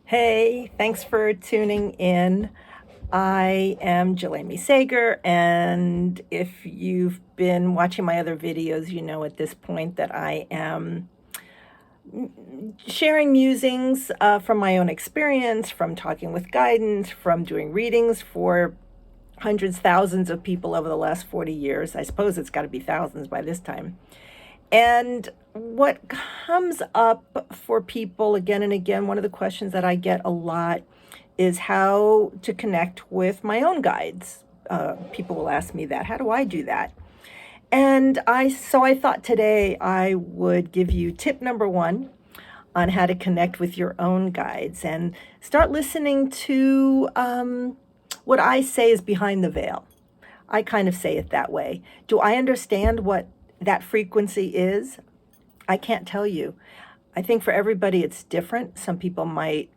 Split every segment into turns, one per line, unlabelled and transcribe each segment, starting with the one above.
Hey, thanks for tuning in. I am Jelani Sager, and if you've been watching my other videos, you know at this point that I am sharing musings from my own experience, from talking with guidance, from doing readings for hundreds, thousands of people over the last 40 years. I suppose it's got to be thousands by this time. And what comes up for people again and again, one of the questions that I get a lot is how to connect with my own guides. People will ask me that. How do I do that? And I thought today I would give you tip number one on how to connect with your own guides and start listening to what I say is behind the veil. I kind of say it that way. Do I understand what that frequency is? I can't tell you. I think for everybody it's different. Some people might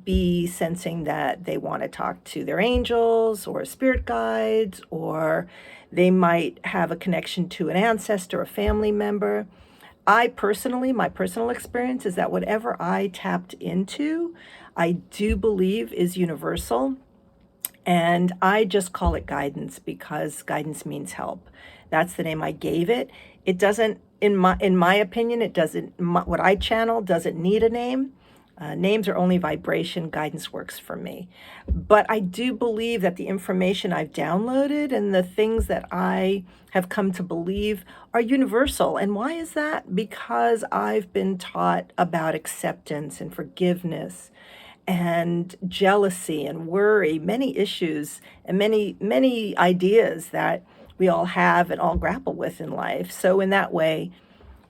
be sensing that they want to talk to their angels or spirit guides, or they might have a connection to an ancestor, a family member. My personal experience is that whatever I tapped into, I do believe is universal. And I just call it guidance because guidance means help. That's the name I gave it. It doesn't, in my opinion, it doesn't. What I channel doesn't need a name. Names are only vibration. Guidance works for me. But I do believe that the information I've downloaded and the things that I have come to believe are universal. And why is that? Because I've been taught about acceptance and forgiveness and jealousy and worry, many issues and many ideas that we all have and all grapple with in life. So in that way,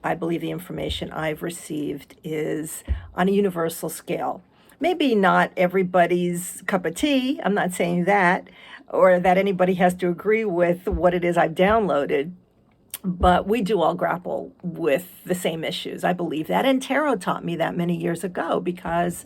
I believe the information I've received is on a universal scale. Maybe not everybody's cup of tea. I'm not saying that, or that anybody has to agree with what it is I've downloaded, but we do all grapple with the same issues. I believe that. And tarot taught me that many years ago because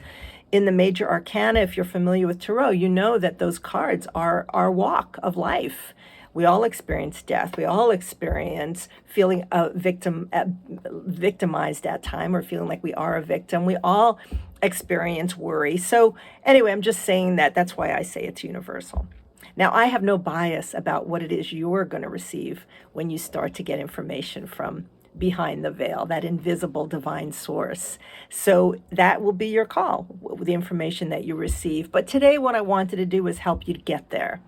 in the major arcana, if you're familiar with tarot, you know that those cards are our walk of life. We all experience death. We all experience feeling victimized at time, or feeling like we are a victim. We all experience worry. So anyway, I'm just saying that that's why I say it's universal. Now, I have no bias about what it is you're going to receive when you start to get information from behind the veil, that invisible divine source. So that will be your call, the information that you receive. But today, what I wanted to do was help you to get there,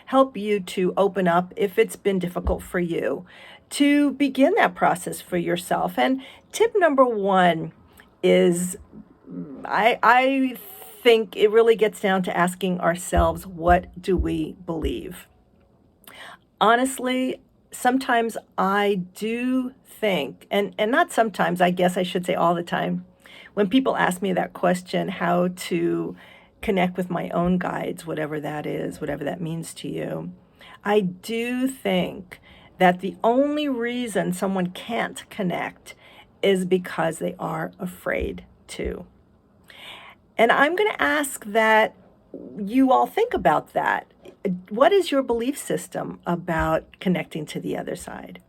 help you to open up if it's been difficult for you, to begin that process for yourself. And tip number one is I think it really gets down to asking ourselves, what do we believe? Honestly, sometimes I do think, and not sometimes, I guess I should say all the time, when people ask me that question, how to connect with my own guides, whatever that is, whatever that means to you, I do think that the only reason someone can't connect is because they are afraid to. And I'm going to ask that you all think about that. What is your belief system about connecting to the other side?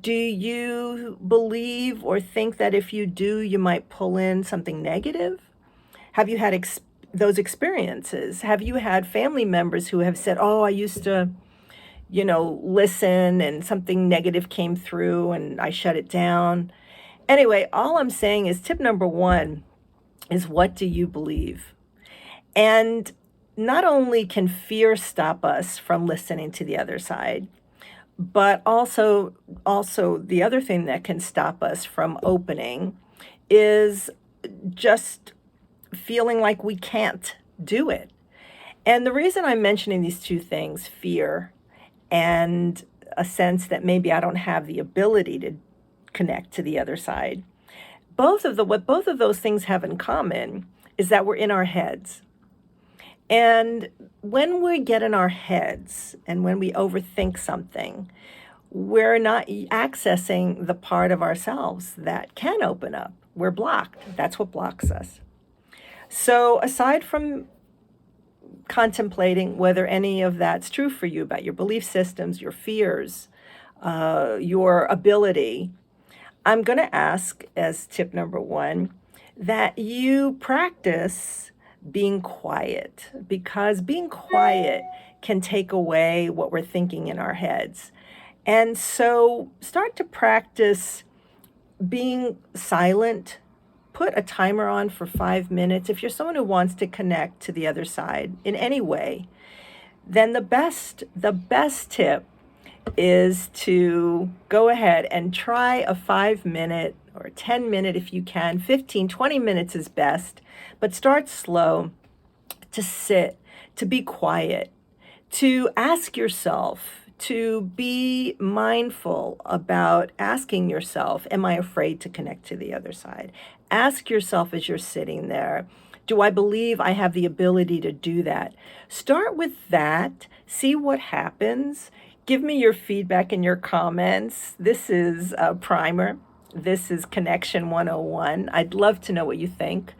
Do you believe or think that if you do, you might pull in something negative? Have you had those experiences? Have you had family members who have said, oh, I used to, listen and something negative came through and I shut it down? Anyway, all I'm saying is tip number one is, what do you believe? And not only can fear stop us from listening to the other side, but also the other thing that can stop us from opening is just feeling like we can't do it. And the reason I'm mentioning these two things, fear and a sense that maybe I don't have the ability to connect to the other side, what both of those things have in common is that we're in our heads. And when we get in our heads and when we overthink something, we're not accessing the part of ourselves that can open up. We're blocked. That's what blocks us. So aside from contemplating whether any of that's true for you about your belief systems, your fears, your ability, I'm going to ask as tip number one that you practice being quiet, because being quiet can take away what we're thinking in our heads. And so start to practice being silent. Put a timer on for 5 minutes. If you're someone who wants to connect to the other side in any way, then the best tip is to go ahead and try a 5 minute or a 10 minute if you can. 15, 20 minutes is best, but start slow, to sit, to be quiet, to ask yourself, to be mindful about asking yourself, am I afraid to connect to the other side? Ask yourself as you're sitting there, do I believe I have the ability to do that? Start with that, see what happens. Give me your feedback and your comments. This is a primer. This is Connection 101. I'd love to know what you think,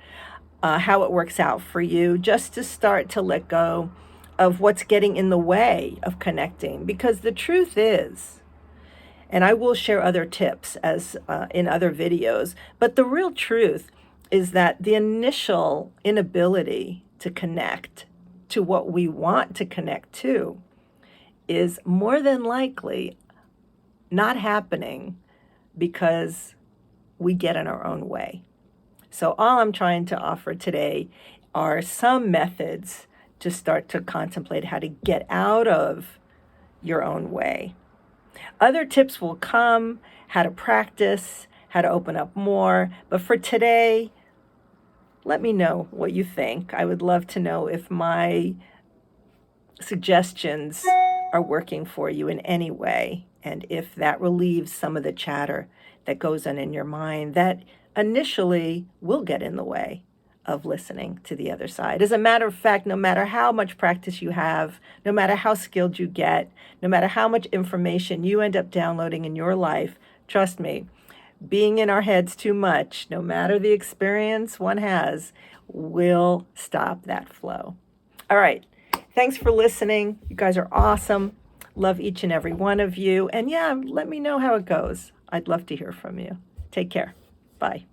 how it works out for you, just to start to let go of what's getting in the way of connecting. Because the truth is, and I will share other tips as in other videos, but the real truth is that the initial inability to connect to what we want to connect to is more than likely not happening because we get in our own way. So all I'm trying to offer today are some methods to start to contemplate how to get out of your own way. Other tips will come, how to practice, how to open up more. But for today, let me know what you think. I would love to know if my suggestions are working for you in any way, and if that relieves some of the chatter that goes on in your mind that initially will get in the way of listening to the other side. As a matter of fact, no matter how much practice you have, no matter how skilled you get, no matter how much information you end up downloading in your life, trust me, being in our heads too much, no matter the experience one has, will stop that flow. All right. Thanks for listening. You guys are awesome. Love each and every one of you. And yeah, let me know how it goes. I'd love to hear from you. Take care. Bye.